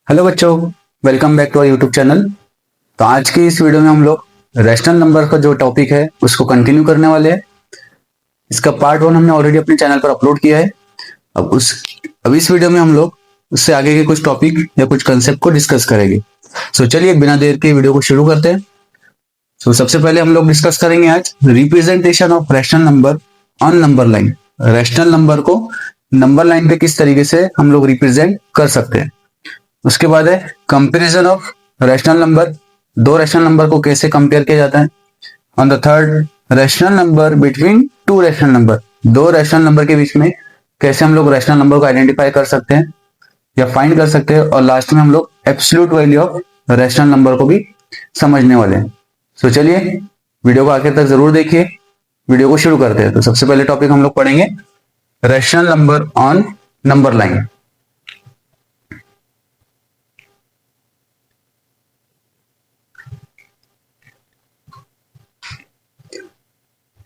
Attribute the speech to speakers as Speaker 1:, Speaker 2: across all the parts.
Speaker 1: Hello बच्चों, welcome back to our YouTube channel. तो आज की इस वीडियो में हम लोग रैशनल नंबर का जो टॉपिक है उसको कंटिन्यू करने वाले हैं। इसका पार्ट 1 हमने ऑलरेडी अपने चैनल पर अपलोड किया है। अब इस वीडियो में हम लोग उससे आगे के कुछ टॉपिक या कुछ कंसेप्ट को डिस्कस करेंगे। चलिए बिना देर के वीडियो को शुरू करते हैं। सबसे पहले हम लोग डिस्कस करेंगे आज representation of rational number on number line. Rational number को नंबर लाइन पे किस तरीके से हम लोग रिप्रेजेंट कर सकते हैं। उसके बाद है कंपैरिजन ऑफ रैशनल नंबर, दो रैशनल नंबर को कैसे कंपेयर किया जाता है। On the third, rational number between two rational number, दो रैशनल नंबर के बीच में कैसे हम लोग रैशनल नंबर को आइडेंटिफाई कर सकते हैं या फाइंड कर सकते हैं। और लास्ट में हम लोग absolute value of rational number को भी समझने वाले हैं। चलिए वीडियो को आखिर तक जरूर देखिए। वीडियो को शुरू करते हैं। तो सबसे पहले टॉपिक हम लोग पढ़ेंगे rational number on number line.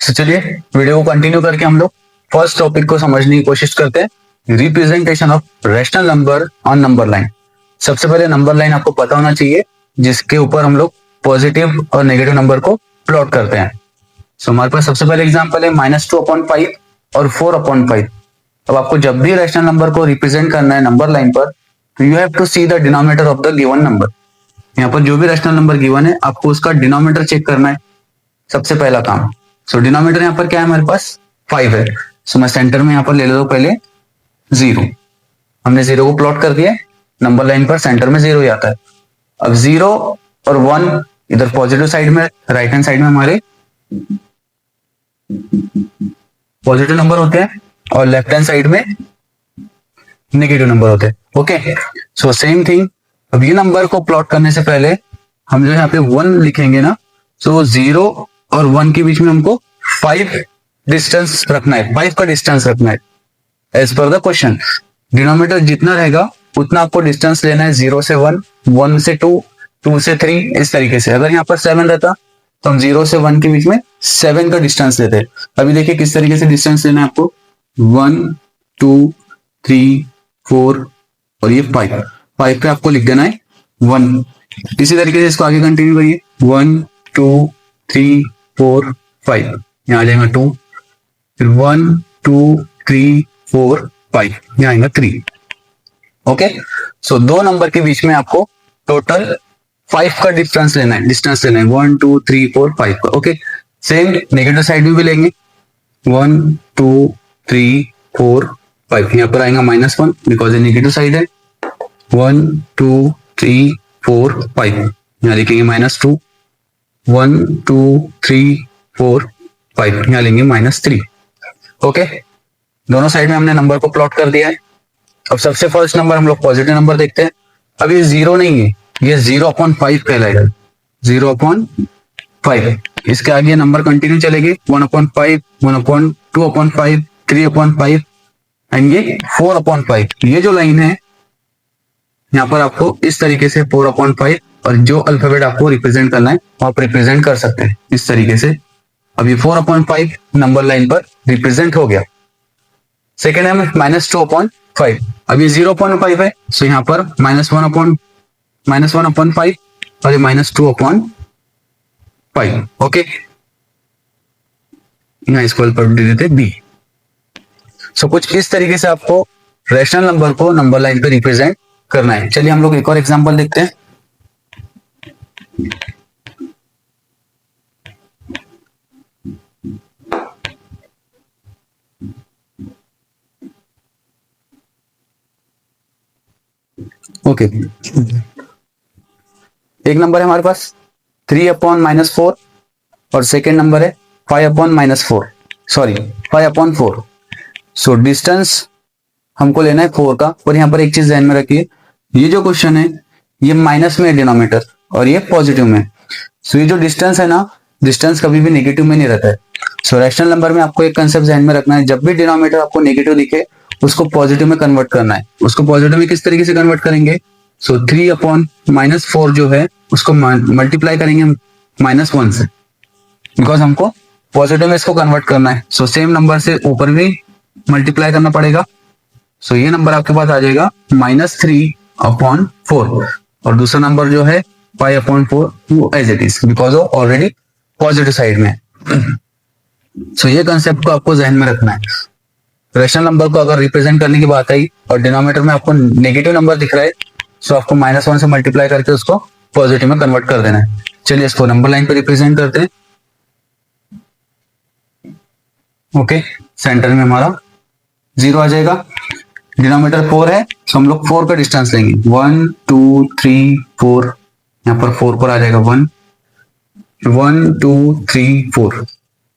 Speaker 1: चलिए वीडियो को कंटिन्यू करके हम लोग फर्स्ट टॉपिक को समझने की कोशिश करते हैं, representation of rational number on number line. सबसे पहले नंबर लाइन आपको पता होना चाहिए जिसके ऊपर हम लोग पॉजिटिव और नेगेटिव नंबर को प्लॉट करते हैं। हमारे पास सबसे पहले एग्जांपल है -2/5 और 4/5। अब आपको जब भी रैशनल नंबर को रिप्रेजेंट करना है नंबर लाइन पर, तो you have to see the denominator of the given number. यहाँ पर जो भी रैशनल नंबर गिवन है आपको उसका डिनोमिनेटर चेक करना है, सबसे पहला काम। डिनोमिनेटर यहाँ पर क्या है, हमारे पास 5 है। मैं सेंटर में यहाँ पर ले लेता हूँ पहले 0। हमने 0 को प्लॉट कर दिया, नंबर लाइन पर सेंटर में 0 ही आता है। अब 0 और 1 इधर पॉजिटिव साइड में, राइट हैंड साइड में हमारे पॉजिटिव नंबर होते हैं और लेफ्ट हैंड साइड में नेगेटिव नंबर होते हैं। Okay, same thing. अब ये नंबर को प्लॉट करने से पहले हम जो यहाँ पे 1 लिखेंगे ना, 0 और 1 के बीच में हमको 5 डिस्टेंस रखना है, 5 का डिस्टेंस रखना है as per the question. Denominator जितना रहेगा उतना आपको डिस्टेंस लेना है, 0 से 1, 1 से 2, 2 से 3, इस तरीके से। अगर यहाँ पर 7 रहता तो हम 0 से 1 के बीच में 7 का डिस्टेंस लेते हैं। अभी देखिए किस तरीके से डिस्टेंस लेना है आपको, 1 2 3 4 और ये 5 पे आपको लिख देना है 1। इसी तरीके से इसको आगे कंटिन्यू करिए, 1 2 3 4 5, यहाँ आ जाएगा 2, फिर 1 2 3 4 5, यहाँ आएगा 3। ओके, दो नंबर के बीच में आपको टोटल 5 का डिस्टेंस लेना है, 1 2 3 4 5 का। ओके, सेम नेगेटिव साइड में भी लेंगे, 1 2 3 4 5, यहाँ पर आएगा -1 बिकॉज ये नेगेटिव साइड है। 1 2 3 4 5, यहाँ लिखेंगे -2, 1 2 3 4 5, यहाँ लेंगे -3। ओके, दोनों साइड में हमने नंबर को प्लॉट कर दिया है। अब सबसे फर्स्ट नंबर हम लोग पॉजिटिव नंबर देखते हैं। अब ये 0 नहीं है, ये 0/5 कहलाएगा, 0/5। इसके आगे नंबर कंटिन्यू चलेगी, 1/5 1/2/5 3/5 एंड ये 4/5। ये जो लाइन है यहाँ पर आपको इस तरीके से 4/5 और जो अल्फाबेट आपको रिप्रेजेंट करना है आप रिप्रेजेंट कर सकते हैं इस तरीके से। अब ये 4/5 नंबर लाइन पर रिप्रेजेंट हो गया। सेकेंड है -2/5। अब ये 0/5 है, यहाँ पर -1/5 और ये -2/5। ओके, यहाँ इसको अल्फाबेट दे देते बी। कुछ इस तरीके से आपको रैशनल नंबर को नंबर लाइन पे रिप्रेजेंट करना है। चलिए हम लोग एक और एग्जांपल देखते हैं। ओके, एक नंबर है हमारे पास 3/-4 और सेकेंड नंबर है 5/-4, सॉरी 5/4। डिस्टेंस हमको लेना है 4 का। और यहाँ पर एक चीज ध्यान में रखिए, ये जो क्वेश्चन है ये माइनस में है डिनोमिनेटर और ये पॉजिटिव में। ये जो डिस्टेंस है ना, डिस्टेंस कभी भी नेगेटिव में नहीं रहता है। रैशनल नंबर में आपको एक कंसेप्ट ध्यान में रखना है, जब भी डिनोमिनेटर आपको नेगेटिव दिखे उसको पॉजिटिव में कन्वर्ट करना है। उसको पॉजिटिव में किस तरीके से कन्वर्ट करेंगे, 3/-4 जो है उसको मल्टीप्लाई करेंगे -1 से, बिकॉज हमको पॉजिटिव में इसको कन्वर्ट करना है। सेम नंबर से ऊपर भी मल्टीप्लाई करना पड़ेगा। ये नंबर आपके पास आ जाएगा -3 अपॉन 4 और दूसरा नंबर जो है 5/4 वो as it is because of already positive side में। सो ये कंसेप्ट को आपको जहन में रखना है। रेशनल नंबर को अगर रिप्रेजेंट करने की बात आई और डिनोमिनेटर में आपको नेगेटिव नंबर दिख रहा है, सो आपको -1 से मल्टीप्लाई करके उसको पॉजिटिव में कन्वर्ट कर देना है। चलिए इसको नंबर लाइन पे रिप्रेजेंट करते हैं। ओके, सेंटर में हमारा 0 आ जाएगा। डिनोमिनेटर 4 है, तो हम लोग 4 का डिस्टेंस लेंगे। 1 2 3 4, यहाँ पर 4 पर आ जाएगा 1 1 2 3 4,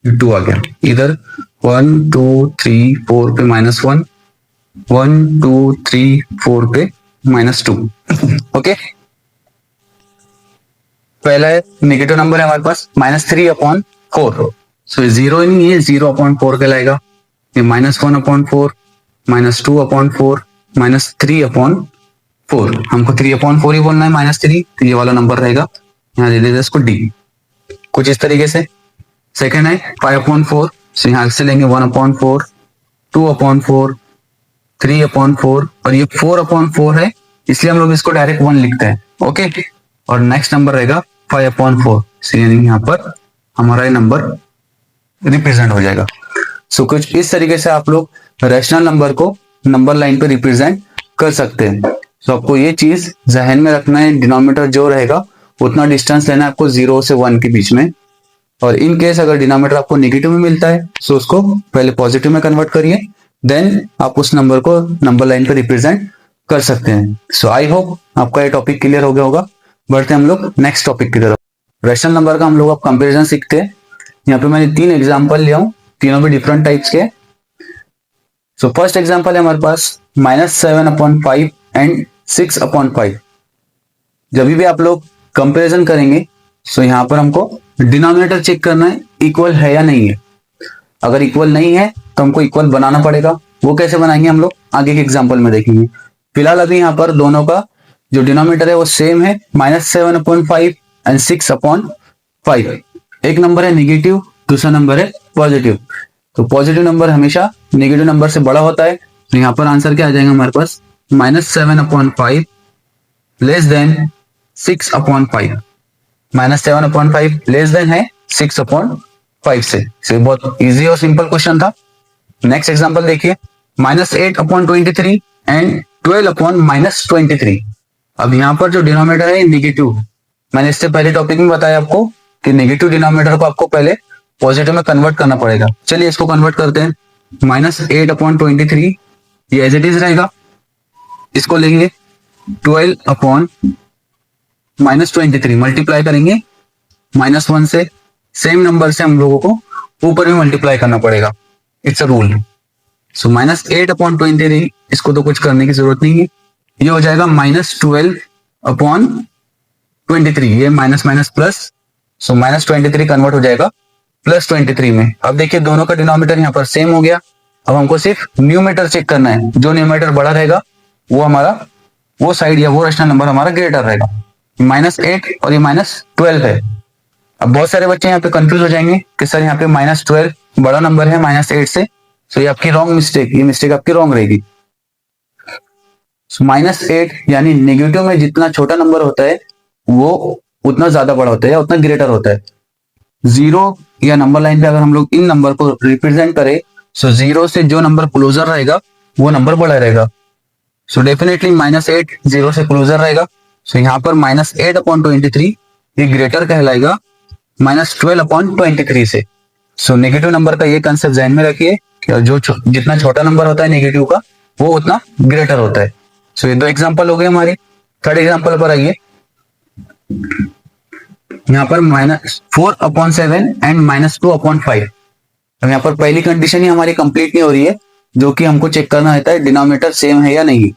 Speaker 1: 2 आ गया इधर। 1 2 3 4 पे -1, 1 2 3 4 पे -2। ओके, पहला है नेगेटिव नंबर है हमारे पास -3/4, सो 0 ही नहीं है, 0/4 कहलाएगा। ये -1/4, -2/4, -3/4। हमको 3/4 ही बोलना है, -3, तो ये वाला नंबर रहेगा, यहाँ दे देते इसको D, कुछ इस तरीके से। सेकेंड है 5/4, सो यहाँ से लेंगे 1/4, 2/4, 3/4 और ये 4/4 है, इसलिए हम लोग इसको डायरेक्ट 1 लिखते हैं। ओके, और नेक्स्ट नंबर रहेगा 5/4, सो यानी यहाँ पर हमारा ये नंबर रिप्रेजेंट हो जाएगा। सो कुछ इस तरीके से आप लोग रैशनल नंबर को नंबर लाइन पे रिप्रेजेंट कर सकते हैं। सो आपको ये चीज जहन में रखना है, डिनोमिनेटर जो रहेगा उतना डिस्टेंस लेना है आपको 0 से 1 के बीच में। और इन केस अगर डिनोमिनेटर आपको नेगेटिव में मिलता है, सो उसको पहले पॉजिटिव में कन्वर्ट करिए, देन आप उस नंबर को नंबर लाइन पे रिप्रेजेंट कर सकते हैं। सो आई होप आपका ये टॉपिक क्लियर हो गया होगा। बढ़ते हैं हम लोग नेक्स्ट टॉपिक की तरफ। रैशनल नंबर का हम लोग अब कंपेरिजन सीखते हैं। यहाँ पे मैंने 3 एग्जाम्पल लिया हूँ, तीनों भी डिफरेंट टाइप्स के। सो फर्स्ट एग्जाम्पल है हमारे पास -7/5 एंड 6/5। जब भी आप लोग कंपेरिजन करेंगे, सो यहाँ पर हमको डिनोमिनेटर चेक करना है इक्वल है या नहीं है। अगर इक्वल नहीं है तो हमको इक्वल बनाना पड़ेगा। वो कैसे बनाएंगे हम लोग आगे के एग्जाम्पल में देखेंगे। फिलहाल अभी यहाँ पर दोनों का जो डिनोमिनेटर है वो सेम है, -7/5 एंड 6/5। एक नंबर है नेगेटिव, दूसरा नंबर है पॉजिटिव। तो पॉजिटिव नंबर हमेशा नेगेटिव नंबर से बड़ा होता है, तो यहाँ पर आंसर क्या आ जाएगा हमारे पास, -7/5 लेस देन 6/5। -7/5 लेस देन है 6/5 से। तो बहुत इजी और सिंपल क्वेश्चन था। नेक्स्ट एग्जांपल देखिए, -8/23 एंड 12/-23। अब यहाँ पर जो डिनोमिनेटर है नेगेटिव, मैंने इससे पहले टॉपिक में बताया आपको कि नेगेटिव डिनोमिनेटर को आपको पहले पॉजिटिव में कन्वर्ट करना पड़ेगा। चलिए इसको कन्वर्ट करते हैं। -8/23 ये एज इट इज रहेगा। इसको लेंगे 12/-23 मल्टीप्लाई करेंगे -1 से। सेम नंबर से हम लोगों को ऊपर भी मल्टीप्लाई करना पड़ेगा, इट्स अ रूल। सो -8/23, इसको तो कुछ करने की जरूरत नहीं है, ये हो जाएगा -12/23। ये माइनस माइनस प्लस, सो -23 कन्वर्ट हो जाएगा +23 में। अब देखिए दोनों का डिनोमिनेटर यहाँ पर सेम हो गया। अब हमको सिर्फ न्यूमरेटर चेक करना है, जो न्यूमरेटर बड़ा रहेगा वो हमारा वो साइड या वो रैशनल नंबर हमारा ग्रेटर रहेगा। -8 और ये -12 है। अब बहुत सारे बच्चे यहाँ पे कंफ्यूज हो जाएंगे कि सर यहाँ पे -12 बड़ा नंबर है -8 से, सो ये आपकी रॉन्ग मिस्टेक, ये मिस्टेक आपकी रॉन्ग रहेगी। -8 यानी नेगेटिव में जितना छोटा नंबर होता है वो उतना ज्यादा बड़ा होता है या उतना ग्रेटर होता है। 0 या नंबर लाइन पे अगर हम लोग इन नंबर को रिप्रेजेंट करें, सो 0 से जो नंबर क्लोजर रहेगा वो नंबर बड़ा रहेगा। सो डेफिनेटली -8 0 से क्लोजर रहेगा। सो यहाँ पर -8/23 ये ग्रेटर कहलाएगा -12/23 से। सो नेगेटिव नंबर का ये कंसेप्ट ध्यान में रखिए कि जो जितना छोटा नंबर होता है नेगेटिव का वो उतना ग्रेटर होता है। सो ये 2 एग्जांपल हो गए हमारे। थर्ड एग्जांपल पर आइए। यहाँ पर -4/7 एंड -2/5। अब यहाँ पर पहली कंडीशन ही हमारी कंप्लीट नहीं हो रही है, जो कि हमको चेक करना रहता है डिनोमिनेटर सेम है या नहीं।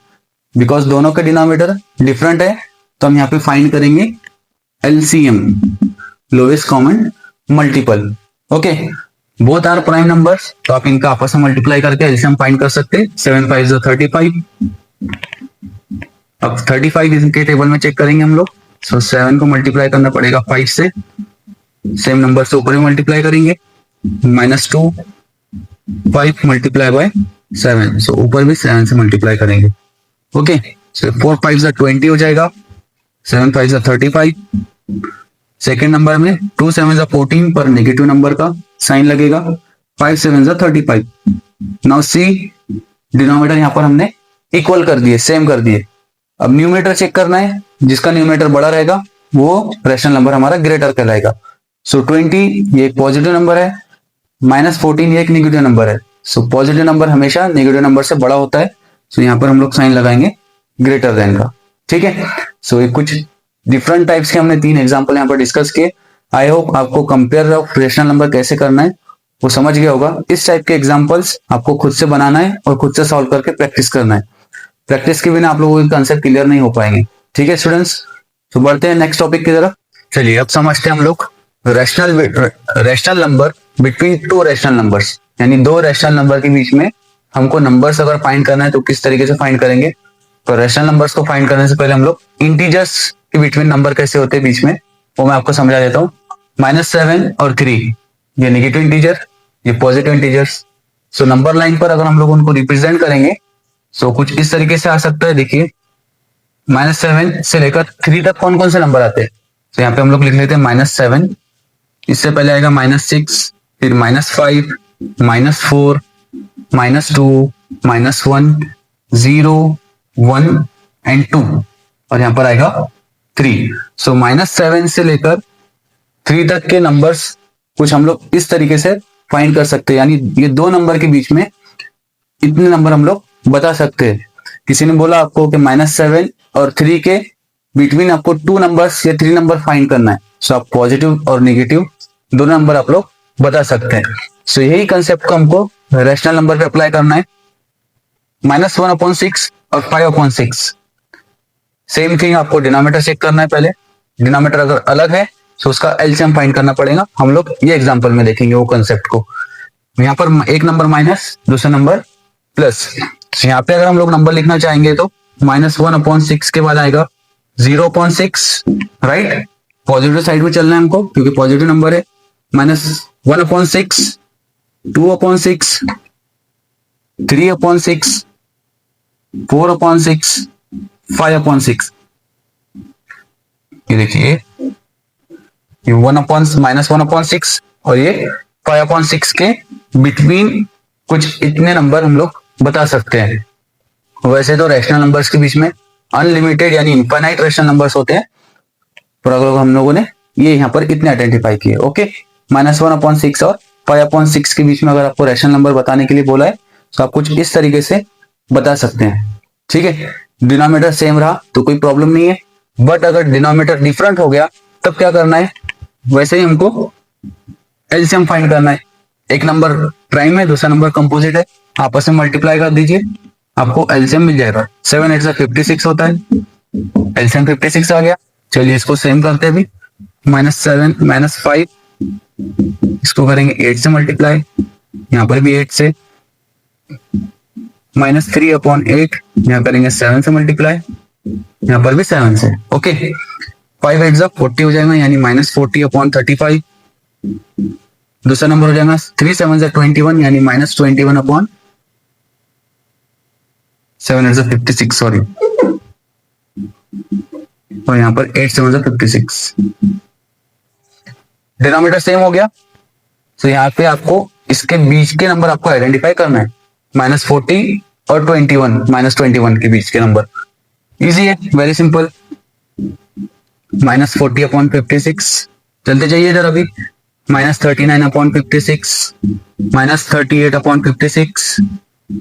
Speaker 1: बिकॉज दोनों के डिनोमिनेटर डिफरेंट है, तो हम यहाँ पे फाइंड करेंगे LCM, lowest common multiple. Okay, both are prime numbers, तो आप इनका आपस में मल्टीप्लाई करके एलसीएम फाइंड कर सकते हैं। 7 5 35। अब 35 इनके टेबल में चेक करेंगे हम लोग। सो 7 को मल्टीप्लाई करना पड़ेगा 5 से, सेम नंबर से ऊपर भी मल्टीप्लाई करेंगे। -2 5 मल्टीप्लाई बाय 7, सो ऊपर भी 7 से मल्टीप्लाई करेंगे। ओके, 4 5 जा 20 हो जाएगा, 7 5 जा 35। सेकेंड नंबर में 2 7 जा 14 पर नेगेटिव नंबर का साइन लगेगा, 5 7 जा 35। नाउ सी, डिनोमिनेटर यहाँ पर हमने इक्वल कर दिए, सेम कर दिए। अब न्यूमरेटर चेक करना है, जिसका न्यूमरेटर बड़ा रहेगा वो रैशनल नंबर हमारा ग्रेटर कहलाएगा। सो 20 ये एक पॉजिटिव नंबर है, -14 ये एक नेगेटिव नंबर है। सो पॉजिटिव नंबर हमेशा नेगेटिव नंबर से बड़ा होता है। सो यहाँ पर हम लोग साइन लगाएंगे ग्रेटर देन का, ठीक है। सो ये कुछ डिफरेंट टाइप्स के हमने 3 एग्जांपल यहाँ पर डिस्कस किए। आई होप आपको कंपेयर ऑफ रैशनल नंबर कैसे करना है वो समझ गया होगा। इस टाइप के एग्जांपल्स आपको खुद से बनाना है और खुद से सॉल्व करके प्रैक्टिस करना है। प्रैक्टिस के बिना आप लोगों के कंसेप्ट क्लियर नहीं हो पाएंगे, ठीक है स्टूडेंट्स। तो बढ़ते हैं नेक्स्ट टॉपिक की तरफ। चलिए अब समझते हैं हम लोग rational number between 2 rational numbers, यानी 2 रैशनल नंबर के बीच में हमको नंबर्स अगर फाइंड करना है तो किस तरीके से फाइंड करेंगे। तो रैशनल नंबर्स को फाइंड करने से पहले हम लोग इंटीजर्स के बिटवीन नंबर कैसे होते हैं बीच में वो मैं आपको समझा देता हूँ। -7 और 3 ये नेगेटिव इंटीजर, ये positive integers. So number line पर अगर हम लोग उनको रिप्रेजेंट करेंगे सो कुछ इस तरीके से आ सकता है। देखिए -7 से लेकर 3 तक कौन कौन से नंबर आते हैं। तो यहाँ पे हम लोग लिख लेते हैं -7, इससे पहले आएगा -6, फिर -5, -4, -2, -1, 0, 1 एंड 2 और यहाँ पर आएगा 3। सो -7 से लेकर 3 तक के नंबर्स कुछ हम लोग इस तरीके से फाइंड कर सकते हैं, यानी ये 2 नंबर के बीच में इतने नंबर हम लोग बता सकते हैं। किसी ने बोला आपको कि -7 और 3 के बिटवीन आपको 2 नंबर्स या 3 नंबर फाइंड करना है। सो आप पॉजिटिव और नेगेटिव दोनों नंबर आप लोग बता सकते हैं। सो यही कंसेप्ट को हमको रैशनल नंबर पे अप्लाई करना है। -1/6 और 5/6 सेम थिंग, आपको डिनोमिनेटर चेक करना है। पहले डिनोमिनेटर अगर अलग है तो उसका एलसीएम फाइंड करना पड़ेगा। हम लोग ये एग्जांपल में देखेंगे वो कंसेप्ट को। यहाँ पर एक नंबर माइनस, दूसरा नंबर प्लस। यहाँ पे अगर हम लोग नंबर लिखना चाहेंगे तो -1/6 के बाद आएगा 0/6, राइट। पॉजिटिव साइड में चलना है हमको क्योंकि पॉजिटिव नंबर है। -1/6, 2/6, 3/6, 4/6, 5/6। ये देखिए ये -1/6 और ये 5/6 के बिटवीन कुछ इतने नंबर हम लोग बता सकते हैं। वैसे तो रैशनल नंबर्स के बीच में अनलिमिटेड यानी इनफाइनाइट रैशनल नंबर्स होते हैं, पर अगर हम लोगों ने ये यहाँ पर इतने आइडेंटिफाई किए। ओके, -1/6 और 5/6 के बीच में अगर आपको रैशनल नंबर बताने के लिए बोला है तो आप कुछ इस तरीके से बता सकते हैं, ठीक है। डिनोमिनेटर सेम रहा तो कोई प्रॉब्लम नहीं है, बट अगर डिनोमिनेटर डिफरेंट हो गया तब क्या करना है, वैसे ही हमको एलसीएम फाइंड करना है। एक नंबर प्राइम है, दूसरा नंबर कंपोजिट है, आपस में मल्टीप्लाई कर दीजिए, आपको एलसीएम मिल जाएगा। 7 8 से 56 होता है, एलसीएम 56 आ गया। चलिए इसको सेम करते हैं अभी। -7 -5 इसको करेंगे 8 से मल्टीप्लाई, यहाँ पर भी 8 से। -3/8 यहाँ करेंगे 7 से मल्टीप्लाई, यहाँ पर भी 7 से। ओके, 5 8 जा 40 हो जाएगा, यानी -40/35। दूसरा नंबर हो जाएगा 3 7 जा 21, यानी -21/7 8 जा 56, सॉरी। और यहाँ पर 8 7 जा 56। डिनोमिनेटर सेम हो गया, तो यहाँ पे आपको इसके बीच के नंबर आपको आइडेंटिफाई करना है। -40 और 21, -21 के बीच के नंबर इजी है, वेरी सिंपल। -40/56 चलते जाइए इधर अभी। -39/56, -38/56,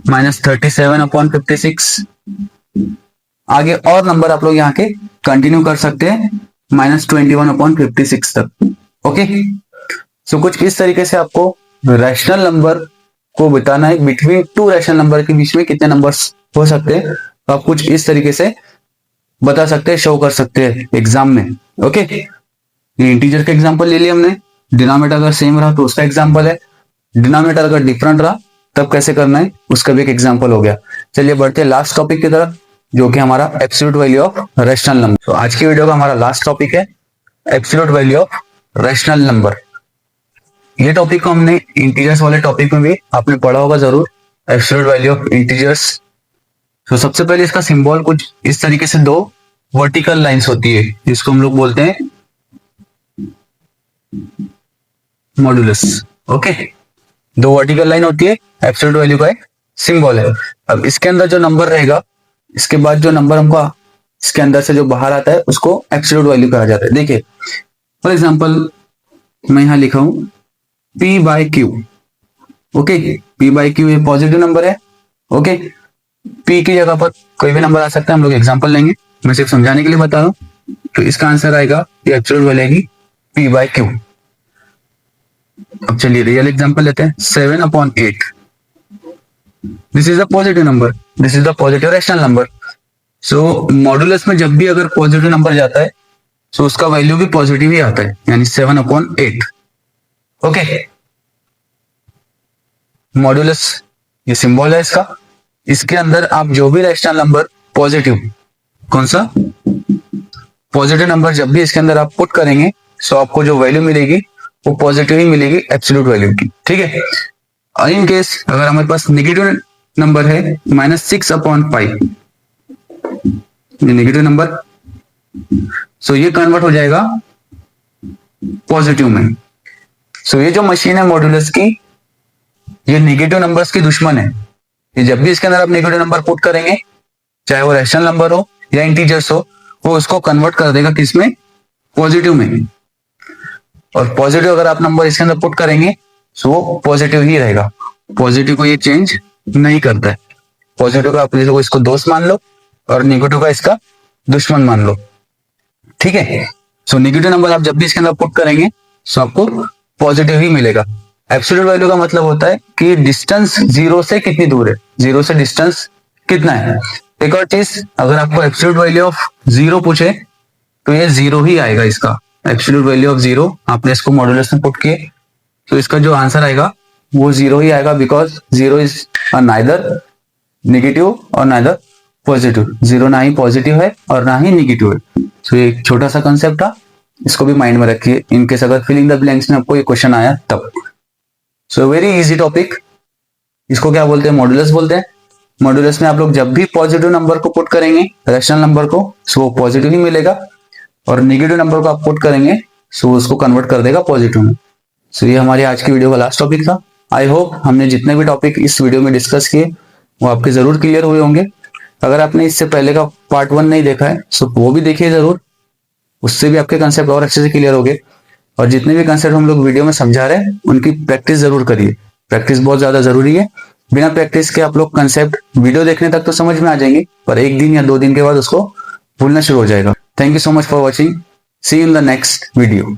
Speaker 1: -37/56। आगे और नंबर आप लोग यहाँ के कंटिन्यू कर सकते हैं -21/56 तक। ओके, सो कुछ इस तरीके से आपको रैशनल नंबर को बताना है। बिटवीन 2 रैशनल नंबर के बीच में कितने नंबर्स हो सकते हैं, तो आप कुछ इस तरीके से बता सकते हैं, शो कर सकते हैं एग्जाम में। ओके, ये इंटीजर का एग्जांपल ले लिया हमने। डिनोमिनेटर अगर सेम रहा तो उसका एग्जांपल है, डिनोमिनेटर अगर डिफरेंट रहा तब कैसे करना है उसका भी एक एग्जांपल हो गया। चलिए बढ़ते हैं लास्ट टॉपिक की तरफ, जो कि हमारा absolute value of rational number. तो आज की वीडियो का हमारा लास्ट टॉपिक है absolute value of rational number. ये टॉपिक को हमने इंटीजर्स वाले टॉपिक में भी आपने पढ़ा होगा जरूर, एब्सोल्यूट वैल्यू ऑफ इंटीजर्स। तो सबसे पहले इसका सिंबल कुछ इस तरीके से दो वर्टिकल लाइंस होती है जिसको हम लोग बोलते हैं मॉड्यूलस। ओके, दो वर्टिकल लाइन होती है, एब्सोल्यूट वैल्यू का एक सिंबल है। अब इसके अंदर जो नंबर रहेगा, इसके बाद जो नंबर हमको इसके अंदर से जो बाहर आता है उसको एब्सोल्यूट वैल्यू कहा जाता है। देखिए फॉर एग्जांपल मैं यहां लिखा हूं P by Q। Okay, P by Q ये पॉजिटिव नंबर है। ओके, P की जगह पर कोई भी नंबर आ सकता है, हम लोग एग्जांपल लेंगे, मैं सिर्फ समझाने के लिए बता रहा हूं। तो इसका आंसर आएगा, ये एब्सोल्यूट वैल्यू आएगी P बाय Q। अब चलिए रियल एग्जांपल लेते हैं, 7/8। This is a positive number, this is the positive rational number. So modulus में जब भी अगर पॉजिटिव नंबर जाता है तो उसका वैल्यू भी पॉजिटिव ही आता है, यानी 7/8। ओके, मॉडुलस ये सिंबल है इसका। इसके अंदर आप जो भी रैशनल नंबर पॉजिटिव, कौन सा पॉजिटिव नंबर जब भी इसके अंदर आप पुट करेंगे सो आपको जो वैल्यू मिलेगी वो पॉजिटिव ही मिलेगी, एब्सोल्यूट वैल्यू की। ठीक है, और इन केस अगर हमारे पास नेगेटिव नंबर है -6/5, ये नेगेटिव नंबर, सो ये कन्वर्ट हो जाएगा पॉजिटिव में। सो ये जो मशीन है मॉड्यूलस की, ये नेगेटिव नंबर्स की दुश्मन है। ये जब भी इसके अंदर आप नेगेटिव नंबर पुट करेंगे, चाहे वो रैशनल नंबर हो या इंटीजर्स हो, वो उसको कन्वर्ट कर देगा किसमें, पॉजिटिव में। और पॉजिटिव अगर आप नंबर इसके अंदर पुट करेंगे तो वो पॉजिटिव ही रहेगा, पॉजिटिव को ये चेंज नहीं करता है। पॉजिटिव का आप इसको दोस्त मान लो और नेगेटिव का इसका दुश्मन मान लो। ठीक है, सो नेगेटिव नंबर आप जब भी इसके अंदर पुट करेंगे तो आपको पॉजिटिव ही मिलेगा। एब्सोल्यूट वैल्यू का मतलब होता है कि डिस्टेंस जीरो से कितनी दूर है, जीरो से डिस्टेंस कितना है। एक और चीज, अगर आपको एब्सोल्यूट वैल्यू ऑफ जीरो पूछे तो ये जीरो ही आएगा। इसका एब्सोल्यूट वैल्यू ऑफ जीरो आपने इसको मॉड्यूलस में पुट किए तो इसका जो आंसर आएगा वो जीरो ही आएगा, because zero is neither negative और नाइदर पॉजिटिव। जीरो ना ही पॉजिटिव है और ना ही नेगेटिव है। तो ये एक छोटा सा कंसेप्ट था, इसको भी माइंड में रखिए इनकेस अगर फिलिंग द ब्लैंक्स में आपको ये क्वेश्चन आया तब। सो वेरी इजी टॉपिक, इसको क्या बोलते हैं, मॉड्यूलस बोलते हैं। मॉड्यूलस में आप लोग जब भी पॉजिटिव नंबर को पुट करेंगे, रैशनल नंबर को, सो वो पॉजिटिव ही मिलेगा, और नेगेटिव नंबर को आप पुट करेंगे सो उसको कन्वर्ट कर देगा पॉजिटिव में। सो ये हमारी आज की वीडियो का लास्ट टॉपिक था। आई होप हमने जितने भी टॉपिक इस वीडियो में डिस्कस किए वो आपके जरूर क्लियर हुए होंगे। अगर आपने इससे पहले का पार्ट 1 नहीं देखा है सो वो भी देखिए जरूर, उससे भी आपके कंसेप्ट और अच्छे से क्लियर हो गए। और जितने भी कंसेप्ट हम लोग वीडियो में समझा रहे हैं उनकी प्रैक्टिस जरूर करिए, प्रैक्टिस बहुत ज्यादा जरूरी है। बिना प्रैक्टिस के आप लोग कंसेप्ट वीडियो देखने तक तो समझ में आ जाएंगे, पर 1 दिन या 2 दिन के बाद उसको भूलना शुरू हो जाएगा। Thank you so much for watching, see you in the next video.